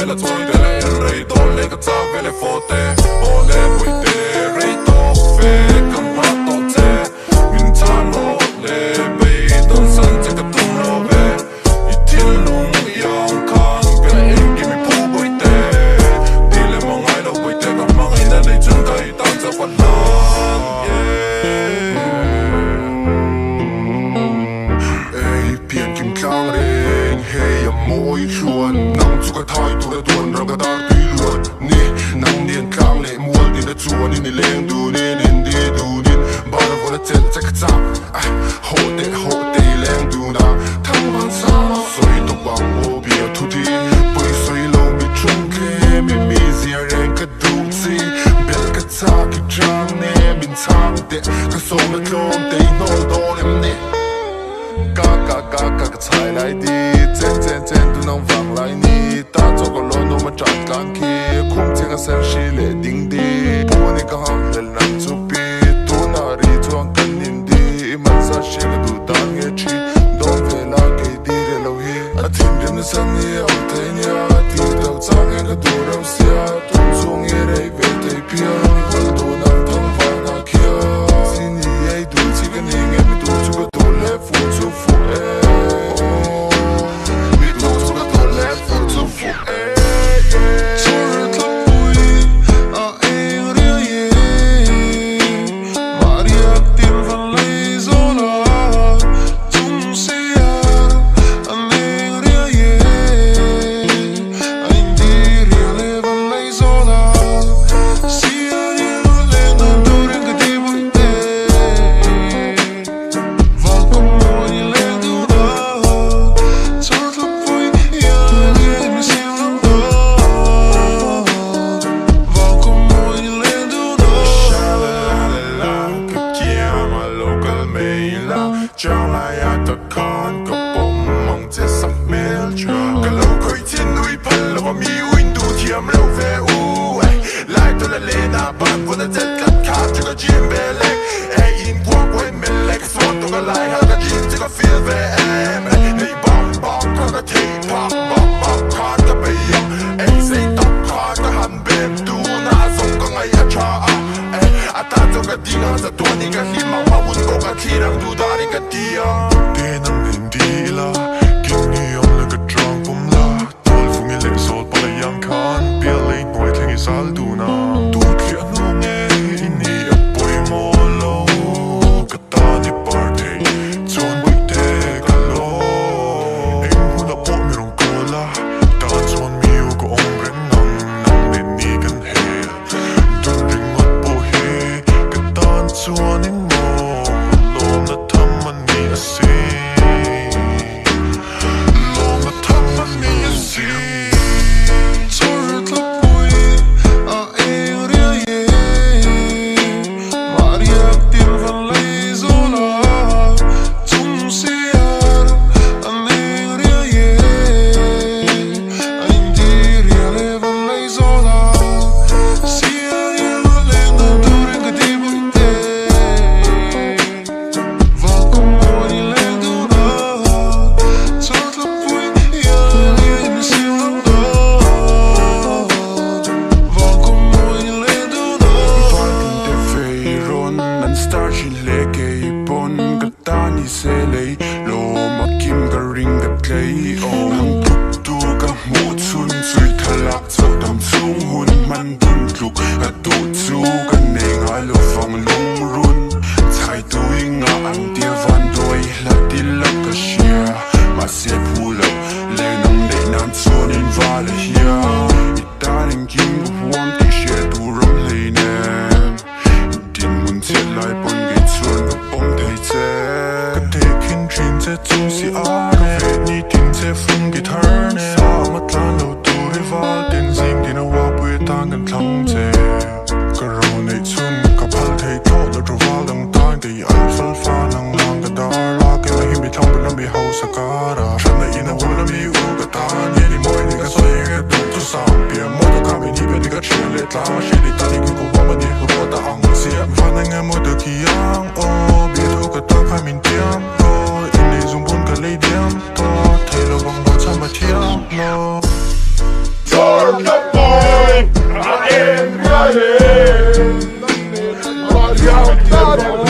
Mela tvång dela en rei dårlig at ta veldig få det Og leve i det rei dårfe Kan prate og te Min tann og leve i den sann Tjekka dum love I tilnum I ankan Bera engi mi pobo i det Dile mange I love i det Kan mange innan I tunga I dansa for land Ey, pian kim klang ring Hey, jeg må I kluan Suka thai tu da tuan rang ka dar pi luat Ni nang nien klang le mual din da tuan in I leng du nin in di du din Bara våra tel tjek tsa Hote I leng du na Thang van sama Soi to bang o bia tu di Pui soi lo mi chung ke Mi mi zia reng ka du tsi Bel ka tsa ki trang ne Min tang de Ka so me klom de I nol don em ne Ka tsai lai di Ten du nang vang lai ni Ta cho ko lo no ma chat kan ki Kum che ka ser shi le ding di Po ni ka hang lel nang chu pi Tu na ri tu ang kan nin di Man sa shi ka du dan nge chi Don ve la ke di re lo hi A tim rim na san ni au te nya Ti tau chang e ka du rau sia Tum chung e rei ve te pia Wal du nang thang va na kia Si ni ei du chi ka ni nge mi du chu ka du le fu chu fu e Trong lại ta con có bông mong sẽ sắp mel cho cái lâu khơi trên núi phần là mi uin đủ thiam lâu về u lại tôi là lên à bạn vừa đã chết cắt khát cho cái chim về lek ai in quăng quên mình lek xót tôi cái lại hay cái chim chỉ có phía về em này bong bong có cái thi bong bong bong khát cái bây giờ ai say tóc khát cái hàn bem tu na sông có ngày cha à ta cho cái đi ngang ra tuần đi cái hi mau mau muốn có cái khi đang du đa đi cái tia tên anh nên đi la kinh ni ông là cái trang bom la tôi phụ nghe lệ sốt bao la yang khan bia lệ ngồi theo cái sal du na tu kia nó nghe ini apoi mo lo cái ta đi party chọn buổi thế cái lo em muốn đã bỏ mi rong cola ta chọn miu có ông rèn nang nên ni gần hè tu ring ngót bo he cái ta chọn em Ni tin se fung guitar ne sa matlan lo tu rival tin tla She đi ta đi cứ có qua mà đi có qua ta ông xia Và này nghe mơ được khi ăn Biết đâu cả ta phải mình tiêm In đi dùng buồn cả lấy điểm Thấy là vòng đó sao mà thiêm nó Turn the boy, I am ready. But you're not